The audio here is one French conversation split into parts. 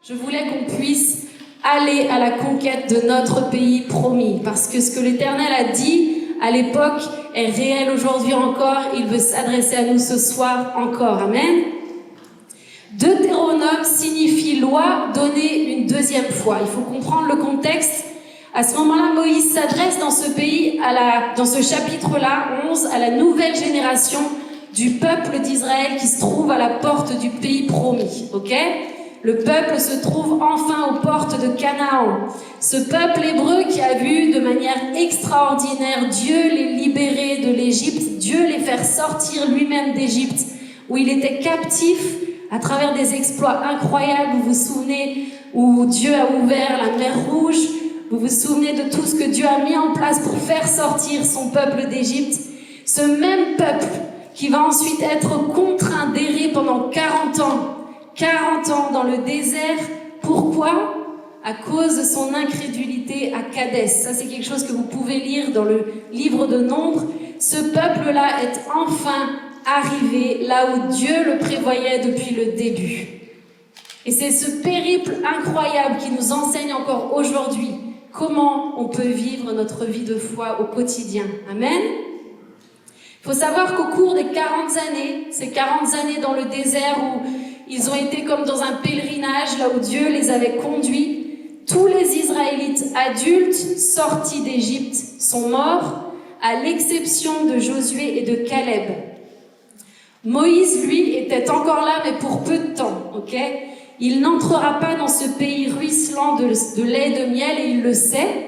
je voulais qu'on puisse aller à la conquête de notre pays promis. Parce que ce que l'Éternel a dit à l'époque est réel aujourd'hui encore. Il veut s'adresser à nous ce soir encore. Amen. Deutéronome signifie loi donnée une deuxième fois. Il faut comprendre le contexte. À ce moment-là, Moïse s'adresse dans ce pays, dans ce chapitre-là, 11, à la nouvelle génération du peuple d'Israël qui se trouve à la porte du pays promis. Ok ? Le peuple se trouve enfin aux portes de Canaan. Ce peuple hébreu qui a vu de manière extraordinaire Dieu les libérer de l'Égypte, Dieu les faire sortir lui-même d'Égypte, où il était captif à travers des exploits incroyables. Vous vous souvenez où Dieu a ouvert la mer Rouge? Vous vous souvenez de tout ce que Dieu a mis en place pour faire sortir son peuple d'Égypte? Ce même peuple qui va ensuite être contraint d'errer pendant 40 ans dans le désert. Pourquoi? À cause de son incrédulité à Kadès. Ça, c'est quelque chose que vous pouvez lire dans le livre de Nombres. Ce peuple-là est enfin arrivé là où Dieu le prévoyait depuis le début. Et c'est ce périple incroyable qui nous enseigne encore aujourd'hui comment on peut vivre notre vie de foi au quotidien. Amen. Il faut savoir qu'au cours des 40 années, ces 40 années dans le désert où ils ont été comme dans un pèlerinage, là où Dieu les avait conduits, tous les Israélites adultes sortis d'Égypte sont morts, à l'exception de Josué et de Caleb. Moïse, lui, était encore là, mais pour peu de temps, ok ? Il n'entrera pas dans ce pays ruisselant de lait et de miel, et il le sait,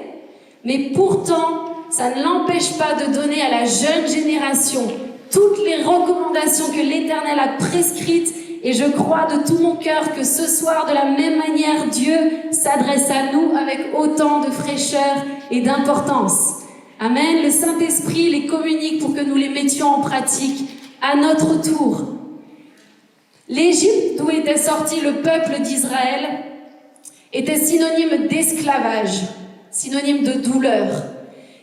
mais pourtant, ça ne l'empêche pas de donner à la jeune génération toutes les recommandations que l'Éternel a prescrites. Et je crois de tout mon cœur que ce soir, de la même manière, Dieu s'adresse à nous avec autant de fraîcheur et d'importance. Amen. Le Saint-Esprit les communique pour que nous les mettions en pratique à notre tour. L'Égypte, d'où était sorti le peuple d'Israël, était synonyme d'esclavage, synonyme de douleur,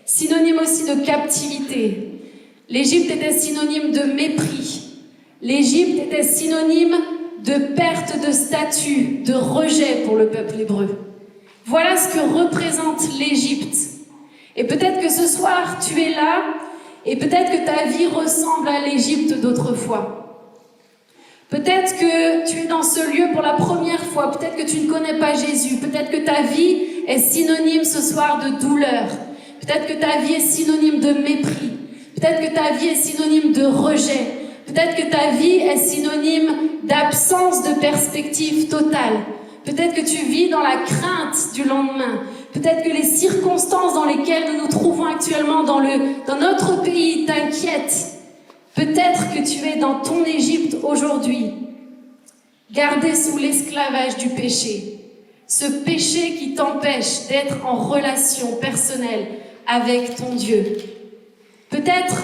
synonyme aussi de captivité. L'Égypte était synonyme de mépris. L'Égypte était synonyme de perte de statut, de rejet pour le peuple hébreu. Voilà ce que représente l'Égypte. Et peut-être que ce soir, tu es là, et peut-être que ta vie ressemble à l'Égypte d'autrefois. Peut-être que tu es dans ce lieu pour la première fois, peut-être que tu ne connais pas Jésus, peut-être que ta vie est synonyme ce soir de douleur, peut-être que ta vie est synonyme de mépris, peut-être que ta vie est synonyme de rejet, peut-être que ta vie est synonyme d'absence de perspective totale, peut-être que tu vis dans la crainte du lendemain, peut-être que les circonstances dans lesquelles nous nous trouvons actuellement dans notre pays t'inquiètent. Peut-être que tu es dans ton Égypte aujourd'hui, gardé sous l'esclavage du péché. Ce péché qui t'empêche d'être en relation personnelle avec ton Dieu. Peut-être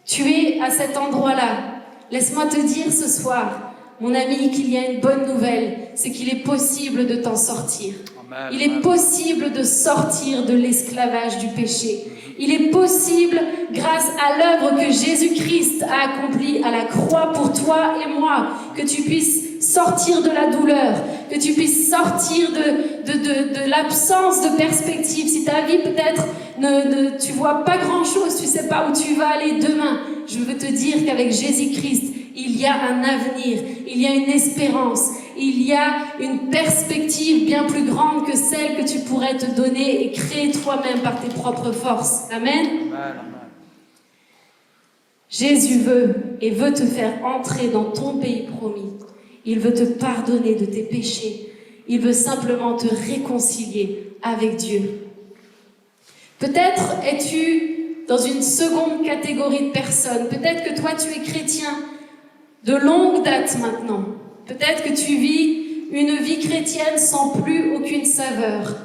tu es à cet endroit-là. Laisse-moi te dire ce soir, mon ami, qu'il y a une bonne nouvelle, c'est qu'il est possible de t'en sortir. Amen. Il est possible de sortir de l'esclavage du péché. Il est possible, grâce à l'œuvre que Jésus-Christ a accomplie à la croix pour toi et moi, que tu puisses sortir de la douleur, que tu puisses sortir de l'absence de perspective. Si ta vie peut-être, tu vois pas grand-chose, tu sais pas où tu vas aller demain, je veux te dire qu'avec Jésus-Christ, il y a un avenir, il y a une espérance, il y a une perspective bien plus grande que celle que tu pourrais te donner et créer toi-même par tes propres forces. Amen. Jésus veut te faire entrer dans ton pays promis. Il veut te pardonner de tes péchés. Il veut simplement te réconcilier avec Dieu. Peut-être es-tu dans une seconde catégorie de personnes. Peut-être que toi, tu es chrétien de longue date maintenant. Peut-être que tu vis une vie chrétienne sans plus aucune saveur.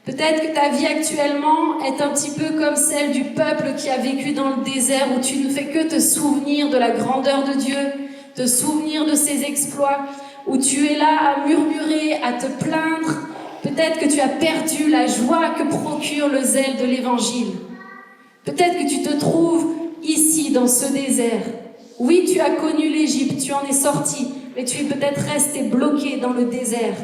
Peut-être que ta vie actuellement est un petit peu comme celle du peuple qui a vécu dans le désert, où tu ne fais que te souvenir de la grandeur de Dieu, te souvenir de ses exploits, où tu es là à murmurer, à te plaindre. Peut-être que tu as perdu la joie que procure le zèle de l'évangile. Peut-être que tu te trouves ici, dans ce désert. Oui, tu as connu l'Égypte, tu en es sorti, mais tu es peut-être resté bloqué dans le désert.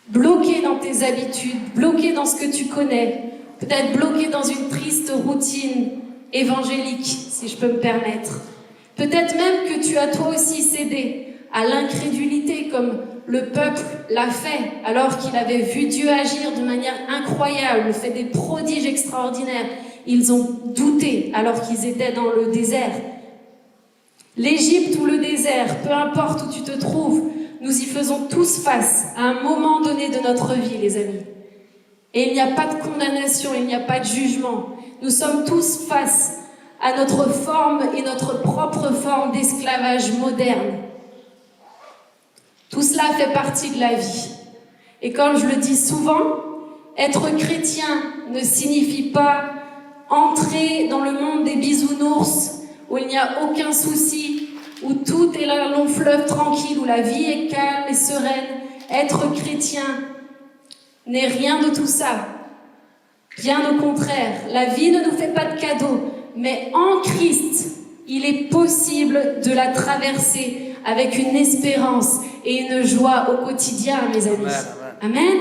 bloqué dans tes habitudes, bloqué dans ce que tu connais, peut-être bloqué dans une triste routine évangélique, si je peux me permettre. Peut-être même que tu as toi aussi cédé à l'incrédulité comme le peuple l'a fait alors qu'il avait vu Dieu agir de manière incroyable, fait des prodiges extraordinaires. Ils ont douté alors qu'ils étaient dans le désert. L'Égypte ou le désert, peu importe où tu te trouves, nous y faisons tous face à un moment donné de notre vie, les amis. Et il n'y a pas de condamnation, il n'y a pas de jugement. Nous sommes tous face à notre forme et notre propre forme d'esclavage moderne. Tout cela fait partie de la vie. Et comme je le dis souvent, être chrétien ne signifie pas entrer dans le monde des bisounours, où il n'y a aucun souci, où tout est un long fleuve tranquille, où la vie est calme et sereine. Être chrétien n'est rien de tout ça. Bien au contraire, la vie ne nous fait pas de cadeaux, mais en Christ, il est possible de la traverser avec une espérance et une joie au quotidien, mes amis. Amen.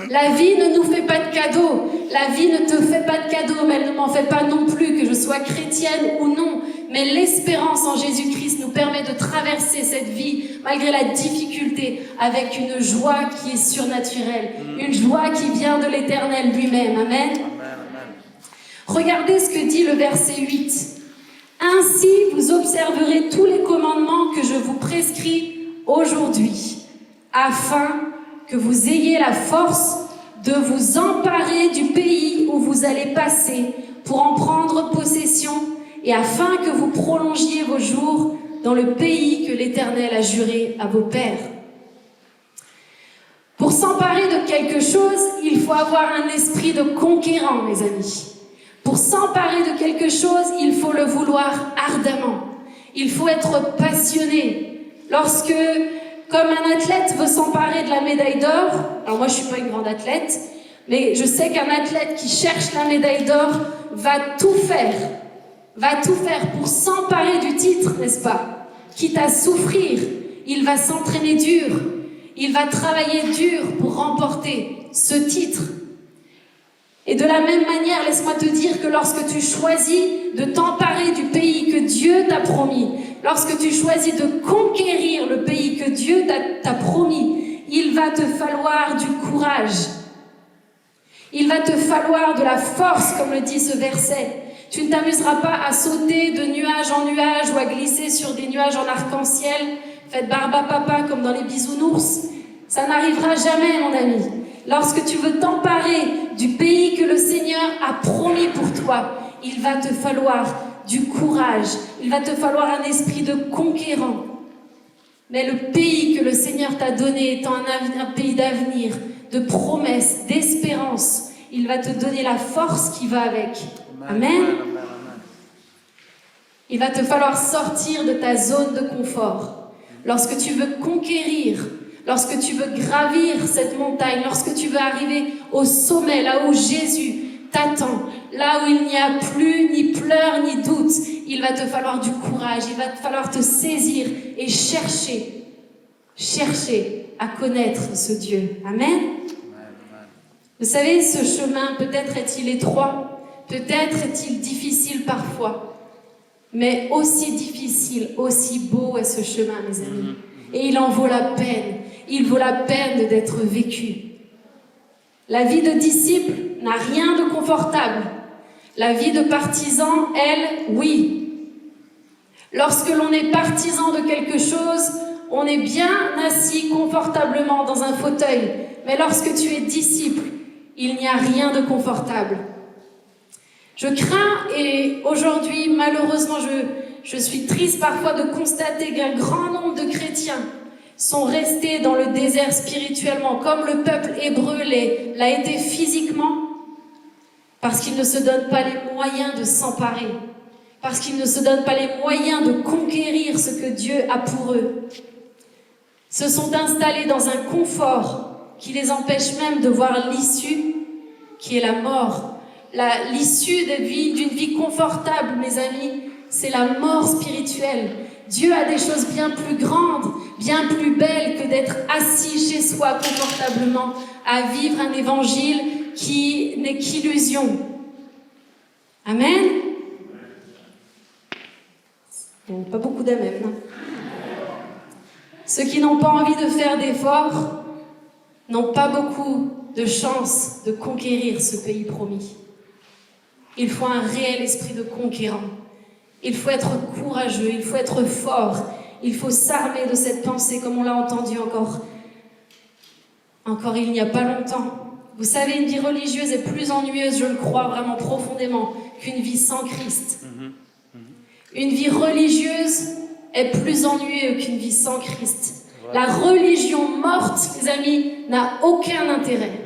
La vie ne nous fait pas de cadeaux. La vie ne te fait pas de cadeaux, mais elle ne m'en fait pas non plus, que je sois chrétienne ou non. Mais l'espérance en Jésus-Christ nous permet de traverser cette vie, malgré la difficulté, avec une joie qui est surnaturelle. Une joie qui vient de l'Éternel lui-même. Amen. Regardez ce que dit le verset 8. Ainsi, vous observerez tous les commandements que je vous prescris aujourd'hui, afin que vous ayez la force de vous emparer du pays où vous allez passer pour en prendre possession et afin que vous prolongiez vos jours dans le pays que l'Éternel a juré à vos pères. Pour s'emparer de quelque chose, il faut avoir un esprit de conquérant, mes amis. Pour s'emparer de quelque chose, il faut le vouloir ardemment. Il faut être passionné. Lorsque, comme un athlète veut s'emparer de la médaille d'or, alors moi je suis pas une grande athlète, mais je sais qu'un athlète qui cherche la médaille d'or va tout faire pour s'emparer du titre, n'est-ce pas? Quitte à souffrir, il va s'entraîner dur, il va travailler dur pour remporter ce titre. Et de la même manière, laisse-moi te dire que lorsque tu choisis de t'emparer du pays que Dieu t'a promis, lorsque tu choisis de conquérir le pays que Dieu t'a promis, il va te falloir du courage. Il va te falloir de la force, comme le dit ce verset. Tu ne t'amuseras pas à sauter de nuage en nuage ou à glisser sur des nuages en arc-en-ciel, faites barba papa comme dans les bisounours. Ça n'arrivera jamais, mon ami. Lorsque tu veux t'emparer du pays que le Seigneur a promis pour toi, il va te falloir du courage, il va te falloir un esprit de conquérant. Mais le pays que le Seigneur t'a donné étant un pays d'avenir, de promesses, d'espérance, il va te donner la force qui va avec. Amen. Il va te falloir sortir de ta zone de confort. Lorsque tu veux conquérir, lorsque tu veux gravir cette montagne, lorsque tu veux arriver au sommet, là où Jésus t'attend, là où il n'y a plus ni pleurs ni doutes, il va te falloir du courage, il va te falloir te saisir et chercher à connaître ce Dieu. Amen. Vous savez, ce chemin, peut-être est-il étroit, peut-être est-il difficile parfois, mais aussi difficile, aussi beau est ce chemin, mes amis. Et il en vaut la peine. Il vaut la peine d'être vécu. La vie de disciple n'a rien de confortable. La vie de partisan, elle, oui. Lorsque l'on est partisan de quelque chose, on est bien assis confortablement dans un fauteuil. Mais lorsque tu es disciple, il n'y a rien de confortable. Je crains, et aujourd'hui, malheureusement, je suis triste parfois de constater qu'un grand nombre de chrétiens sont restés dans le désert spirituellement, comme le peuple hébreu l'a été physiquement, parce qu'ils ne se donnent pas les moyens de s'emparer, parce qu'ils ne se donnent pas les moyens de conquérir ce que Dieu a pour eux. Se sont installés dans un confort qui les empêche même de voir l'issue, qui est la mort. L'issue d'une vie confortable, mes amis, c'est la mort spirituelle. Dieu a des choses bien plus grandes, bien plus belles que d'être assis chez soi confortablement à vivre un évangile qui n'est qu'illusion. Amen. Il n'y a pas beaucoup d'amen. Hein. Ceux qui n'ont pas envie de faire d'efforts n'ont pas beaucoup de chance de conquérir ce pays promis. Il faut un réel esprit de conquérant. Il faut être courageux, il faut être fort. Il faut s'armer de cette pensée comme on l'a entendu encore il n'y a pas longtemps. Vous savez, une vie religieuse est plus ennuyeuse, je le crois vraiment profondément, qu'une vie sans Christ. Une vie religieuse est plus ennuyeuse qu'une vie sans Christ. La religion morte, les amis, n'a aucun intérêt.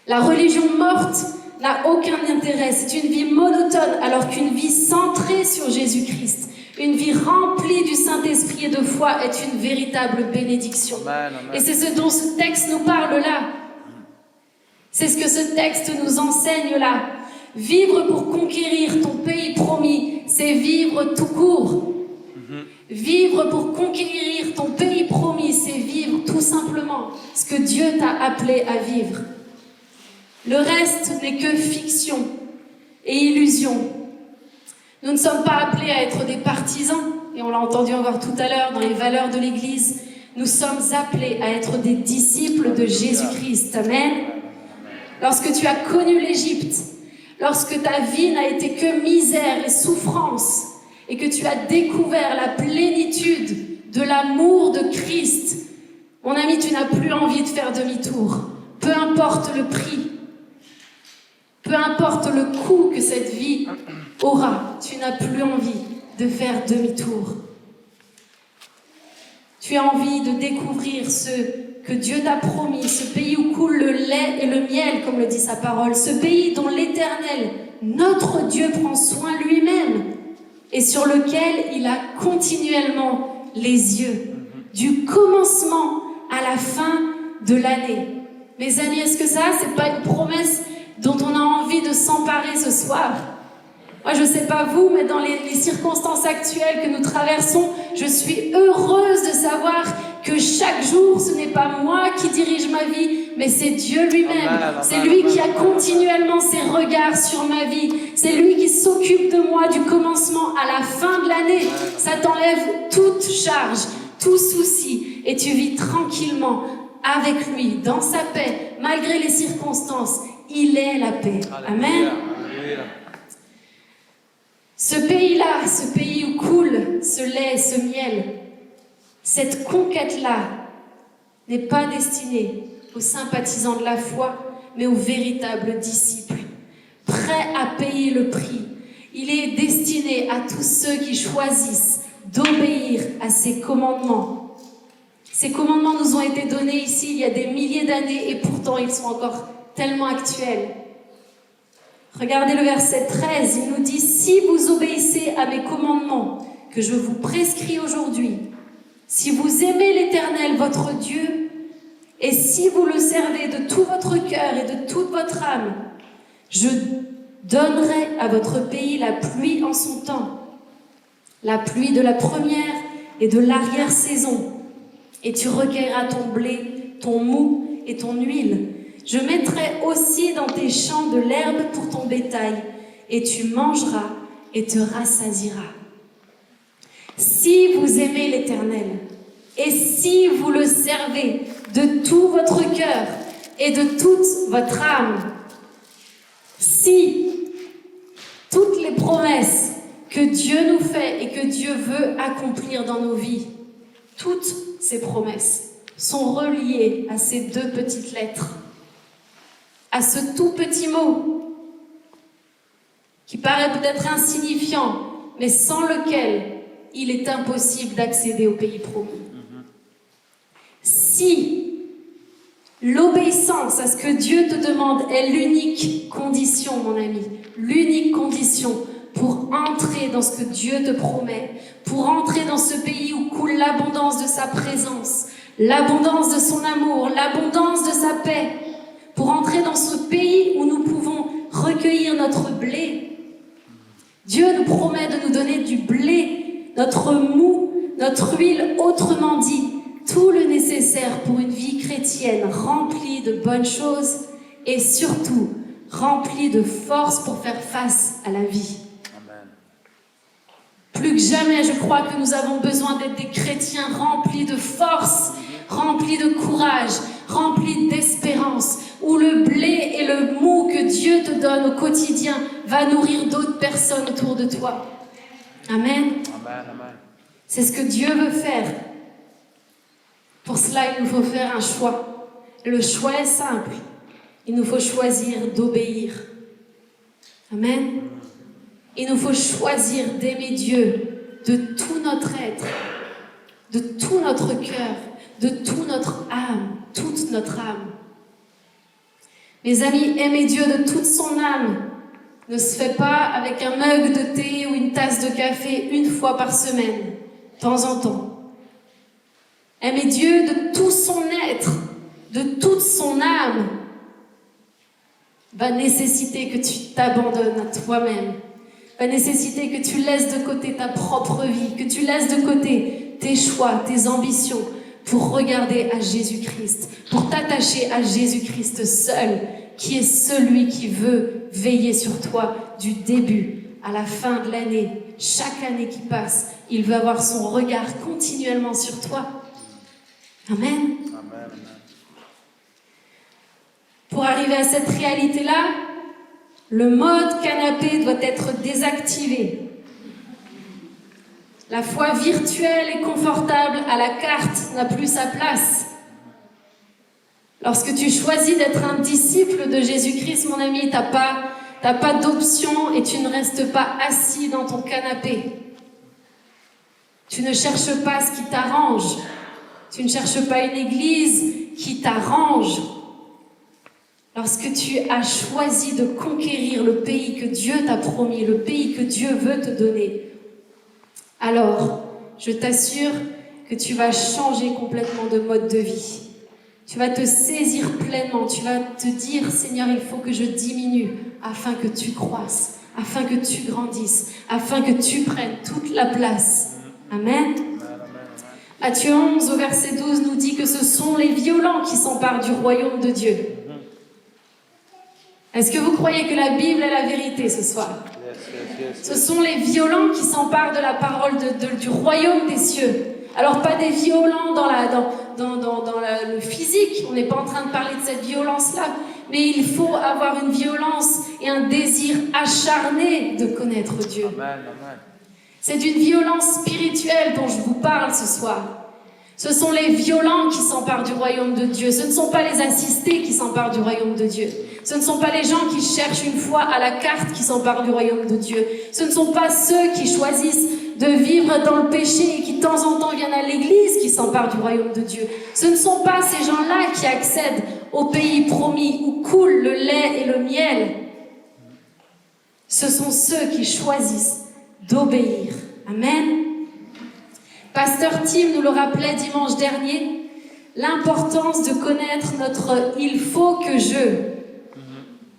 La religion morte n'a aucun intérêt. C'est une vie monotone, alors qu'une vie centrée sur Jésus-Christ, une vie remplie du Saint-Esprit et de foi est une véritable bénédiction. Amen, amen. Et c'est ce dont ce texte nous parle là. C'est ce que ce texte nous enseigne là. Vivre pour conquérir ton pays promis, c'est vivre tout court. Vivre pour conquérir ton pays promis, c'est vivre tout simplement ce que Dieu t'a appelé à vivre. Le reste n'est que fiction et illusion. Nous ne sommes pas appelés à être des partisans, et on l'a entendu encore tout à l'heure dans les valeurs de l'Église. Nous sommes appelés à être des disciples de Jésus-Christ. Amen. Lorsque tu as connu l'Égypte, lorsque ta vie n'a été que misère et souffrance, et que tu as découvert la plénitude de l'amour de Christ, mon ami, tu n'as plus envie de faire demi-tour. Peu importe le prix, peu importe le coût que cette vie aura, tu n'as plus envie de faire demi-tour. Tu as envie de découvrir ce que Dieu t'a promis, ce pays où coule le lait et le miel, comme le dit sa parole, ce pays dont l'Éternel, notre Dieu, prend soin lui-même et sur lequel il a continuellement les yeux, du commencement à la fin de l'année. Mes amis, est-ce que ça, c'est pas une promesse dont on a envie de s'emparer ce soir? Moi, je ne sais pas vous, mais dans les circonstances actuelles que nous traversons, je suis heureuse de savoir que chaque jour, ce n'est pas moi qui dirige ma vie, mais c'est Dieu lui-même. C'est lui qui a continuellement ses regards sur ma vie. C'est lui qui s'occupe de moi du commencement à la fin de l'année. Ça t'enlève toute charge, tout souci, et tu vis tranquillement avec lui, dans sa paix, malgré les circonstances. Il est la paix. Amen. Ce pays-là, ce pays où coule ce lait, ce miel, cette conquête-là n'est pas destinée aux sympathisants de la foi, mais aux véritables disciples, prêts à payer le prix. Il est destiné à tous ceux qui choisissent d'obéir à ses commandements. Ces commandements nous ont été donnés ici il y a des milliers d'années et pourtant ils sont encore tellement actuels. Regardez le verset 13, il nous dit « Si vous obéissez à mes commandements que je vous prescris aujourd'hui, si vous aimez l'Éternel, votre Dieu, et si vous le servez de tout votre cœur et de toute votre âme, je donnerai à votre pays la pluie en son temps, la pluie de la première et de l'arrière-saison, et tu recueilleras ton blé, ton mou et ton huile. Je mettrai aussi dans tes champs de l'herbe pour ton bétail, et tu mangeras et te rassasieras. Si vous aimez l'Éternel, et si vous le servez de tout votre cœur et de toute votre âme, si toutes les promesses que Dieu nous fait et que Dieu veut accomplir dans nos vies, toutes ces promesses sont reliées à ces deux petites lettres, à ce tout petit mot qui paraît peut-être insignifiant, mais sans lequel il est impossible d'accéder au pays promis. Si l'obéissance à ce que Dieu te demande est l'unique condition, mon ami, l'unique condition pour entrer dans ce que Dieu te promet, pour entrer dans ce pays où coule l'abondance de sa présence, l'abondance de son amour, l'abondance de sa paix, pour entrer dans ce pays où nous pouvons recueillir notre blé, Dieu nous promet de nous donner du blé, notre mou, notre huile, autrement dit, tout le nécessaire pour une vie chrétienne remplie de bonnes choses et surtout remplie de force pour faire face à la vie. Amen. Plus que jamais, je crois que nous avons besoin d'être des chrétiens remplis de force, remplis de courage, remplis d'espérance, où le blé et le mou que Dieu te donne au quotidien va nourrir d'autres personnes autour de toi. Amen. Amen. Amen. C'est ce que Dieu veut faire. Pour cela, il nous faut faire un choix. Le choix est simple. Il nous faut choisir d'obéir. Amen. Il nous faut choisir d'aimer Dieu de tout notre être, de tout notre cœur, de toute notre âme, toute notre âme. Mes amis, aimer Dieu de toute son âme ne se fait pas avec un mug de thé ou une tasse de café une fois par semaine, de temps en temps. Aimer Dieu de tout son être, de toute son âme, va nécessiter que tu t'abandonnes à toi-même, va nécessiter que tu laisses de côté ta propre vie, que tu laisses de côté tes choix, tes ambitions, pour regarder à Jésus-Christ, pour t'attacher à Jésus-Christ seul, qui est celui qui veut veiller sur toi du début à la fin de l'année. Chaque année qui passe, il veut avoir son regard continuellement sur toi. Amen. Amen. Pour arriver à cette réalité-là, le mode canapé doit être désactivé. La foi virtuelle et confortable à la carte n'a plus sa place. Lorsque tu choisis d'être un disciple de Jésus-Christ, mon ami, t'as pas d'option et tu ne restes pas assis dans ton canapé. Tu ne cherches pas ce qui t'arrange. Tu ne cherches pas une église qui t'arrange. Lorsque tu as choisi de conquérir le pays que Dieu t'a promis, le pays que Dieu veut te donner, alors, je t'assure que tu vas changer complètement de mode de vie. Tu vas te saisir pleinement. Tu vas te dire, Seigneur, il faut que je diminue afin que tu croisses, afin que tu grandisses, afin que tu prennes toute la place. Amen. Matthieu 11, au verset 12, nous dit que ce sont les violents qui s'emparent du royaume de Dieu. Est-ce que vous croyez que la Bible est la vérité ce soir ? Ce sont les violents qui s'emparent de la parole du royaume des cieux. Alors pas des violents dans le physique, on n'est pas en train de parler de cette violence-là, mais il faut avoir une violence et un désir acharné de connaître Dieu. Amen. Amen. C'est d'une violence spirituelle dont je vous parle ce soir. Ce sont les violents qui s'emparent du royaume de Dieu. Ce ne sont pas les assistés qui s'emparent du royaume de Dieu. Ce ne sont pas les gens qui cherchent une foi à la carte qui s'emparent du royaume de Dieu. Ce ne sont pas ceux qui choisissent de vivre dans le péché et qui de temps en temps viennent à l'église qui s'emparent du royaume de Dieu. Ce ne sont pas ces gens-là qui accèdent au pays promis où coule le lait et le miel. Ce sont ceux qui choisissent d'obéir. Amen. Pasteur Tim nous le rappelait dimanche dernier, l'importance de connaître notre « il faut que je ».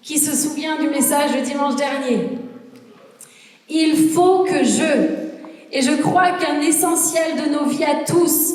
Qui se souvient du message de dimanche dernier? Il faut que je. Et je crois qu'un essentiel de nos vies à tous,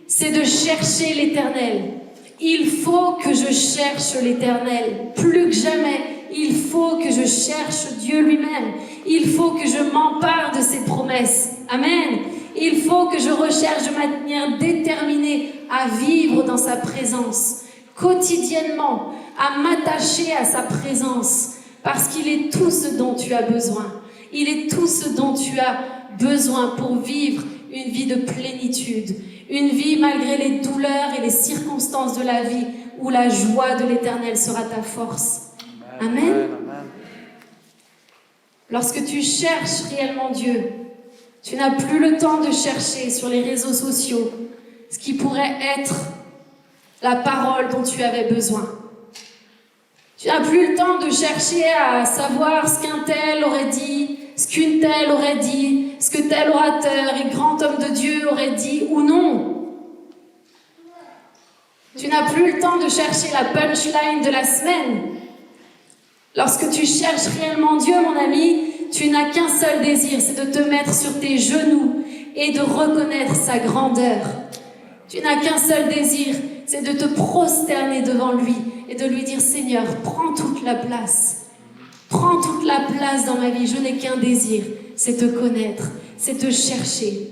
c'est de chercher l'Éternel. Il faut que je cherche l'Éternel. Plus que jamais, il faut que je cherche Dieu lui-même. Il faut que je m'empare de ses promesses. Amen. Il faut que je recherche de manière déterminée à vivre dans sa présence, quotidiennement, à m'attacher à sa présence, parce qu'il est tout ce dont tu as besoin. Il est tout ce dont tu as besoin pour vivre une vie de plénitude, une vie malgré les douleurs et les circonstances de la vie, où la joie de l'Éternel sera ta force. Amen. Lorsque tu cherches réellement Dieu, tu n'as plus le temps de chercher sur les réseaux sociaux ce qui pourrait être la parole dont tu avais besoin. Tu n'as plus le temps de chercher à savoir ce qu'un tel aurait dit, ce qu'une telle aurait dit, ce que tel orateur et grand homme de Dieu aurait dit ou non. Tu n'as plus le temps de chercher la punchline de la semaine. Lorsque tu cherches réellement Dieu, mon ami, tu n'as qu'un seul désir, c'est de te mettre sur tes genoux et de reconnaître sa grandeur. Tu n'as qu'un seul désir, c'est de te prosterner devant lui et de lui dire, Seigneur, prends toute la place. Prends toute la place dans ma vie. Je n'ai qu'un désir, c'est te connaître, c'est te chercher.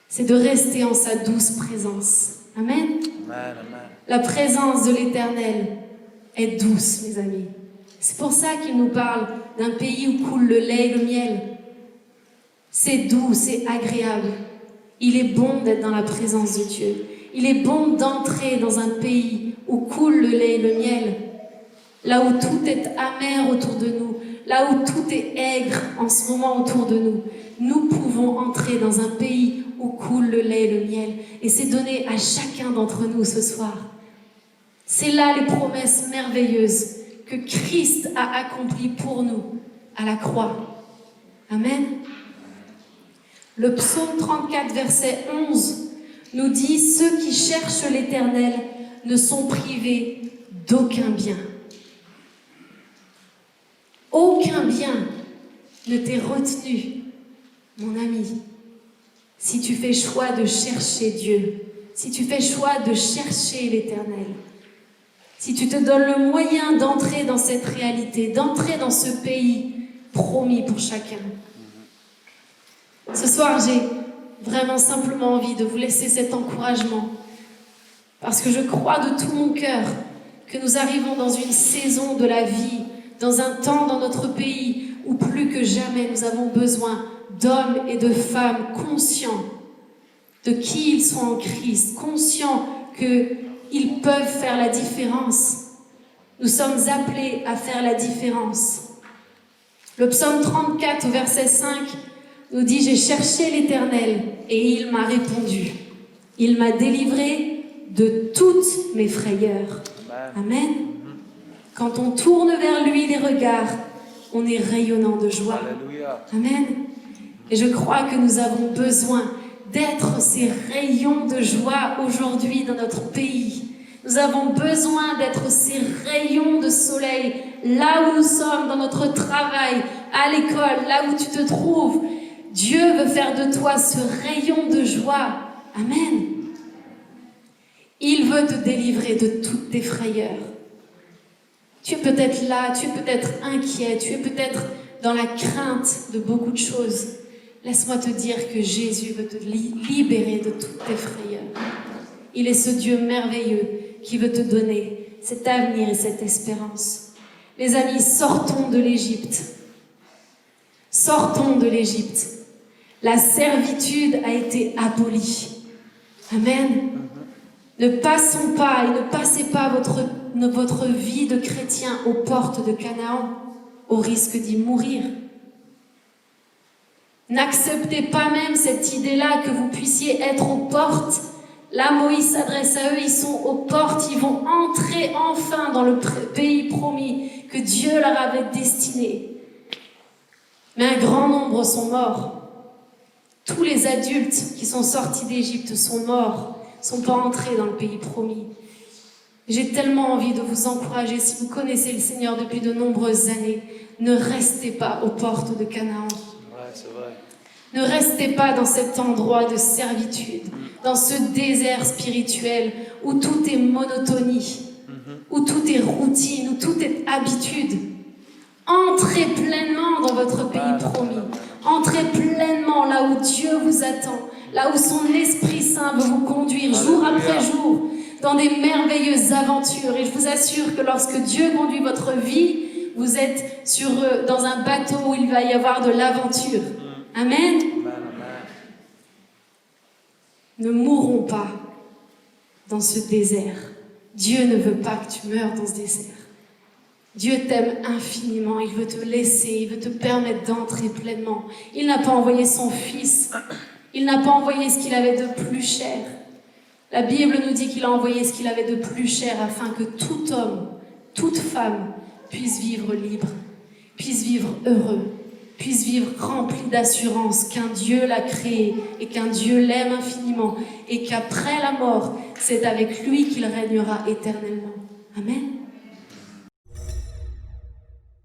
C'est de rester en sa douce présence. Amen. Amen, amen. La présence de l'Éternel est douce, mes amis. C'est pour ça qu'il nous parle d'un pays où coule le lait et le miel. C'est doux, c'est agréable. Il est bon d'être dans la présence de Dieu. Il est bon d'entrer dans un pays où coule le lait et le miel. Là où tout est amer autour de nous, là où tout est aigre en ce moment autour de nous, nous pouvons entrer dans un pays où coule le lait et le miel. Et c'est donné à chacun d'entre nous ce soir. C'est là les promesses merveilleuses que Christ a accomplies pour nous à la croix. Amen. Le psaume 34, verset 11, nous dit « Ceux qui cherchent l'Éternel ne sont privés d'aucun bien. » Aucun bien ne t'est retenu, mon ami, si tu fais choix de chercher Dieu, si tu fais choix de chercher l'Éternel, si tu te donnes le moyen d'entrer dans cette réalité, d'entrer dans ce pays promis pour chacun. Ce soir, j'ai vraiment simplement envie de vous laisser cet encouragement, parce que je crois de tout mon cœur que nous arrivons dans une saison de la vie, dans un temps dans notre pays où plus que jamais nous avons besoin d'hommes et de femmes conscients de qui ils sont en Christ, conscients qu'ils peuvent faire la différence. Nous sommes appelés à faire la différence. Le psaume 34, verset 5, nous dit « J'ai cherché l'Éternel et il m'a répondu. Il m'a délivré de toutes mes frayeurs. » Amen. Quand on tourne vers lui les regards, on est rayonnant de joie. Alléluia. Amen. Et je crois que nous avons besoin d'être ces rayons de joie aujourd'hui dans notre pays. Nous avons besoin d'être ces rayons de soleil là où nous sommes, dans notre travail, à l'école, là où tu te trouves. Dieu veut faire de toi ce rayon de joie. Amen. Il veut te délivrer de toutes tes frayeurs. Tu es peut-être là, tu es peut-être inquiet, tu es peut-être dans la crainte de beaucoup de choses. Laisse-moi te dire que Jésus veut te libérer de toutes tes frayeurs. Il est ce Dieu merveilleux qui veut te donner cet avenir et cette espérance. Les amis, sortons de l'Égypte. Sortons de l'Égypte. La servitude a été abolie. Amen. Ne passons pas et ne passez pas votre vie de chrétien aux portes de Canaan, au risque d'y mourir. N'acceptez pas même cette idée-là que vous puissiez être aux portes. Là, Moïse s'adresse à eux, ils sont aux portes, ils vont entrer enfin dans le pays promis que Dieu leur avait destiné. Mais un grand nombre sont morts. Tous les adultes qui sont sortis d'Égypte sont morts, ne sont pas entrés dans le pays promis. J'ai tellement envie de vous encourager, si vous connaissez le Seigneur depuis de nombreuses années, ne restez pas aux portes de Canaan. Ouais, c'est vrai. Ne restez pas dans cet endroit de servitude, dans ce désert spirituel où tout est monotonie, où tout est routine, où tout est habitude. Entrez pleinement dans votre pays promis. Entrez pleinement là où Dieu vous attend, là où son Esprit Saint veut vous conduire jour après jour dans des merveilleuses aventures. Et je vous assure que lorsque Dieu conduit votre vie, vous êtes dans un bateau où il va y avoir de l'aventure. Amen. Ne mourrons pas dans ce désert. Dieu ne veut pas que tu meurs dans ce désert. Dieu t'aime infiniment, il veut te laisser, il veut te permettre d'entrer pleinement. Il n'a pas envoyé son Fils, il n'a pas envoyé ce qu'il avait de plus cher. La Bible nous dit qu'il a envoyé ce qu'il avait de plus cher afin que tout homme, toute femme puisse vivre libre, puisse vivre heureux, puisse vivre rempli d'assurance qu'un Dieu l'a créé et qu'un Dieu l'aime infiniment et qu'après la mort, c'est avec lui qu'il régnera éternellement. Amen.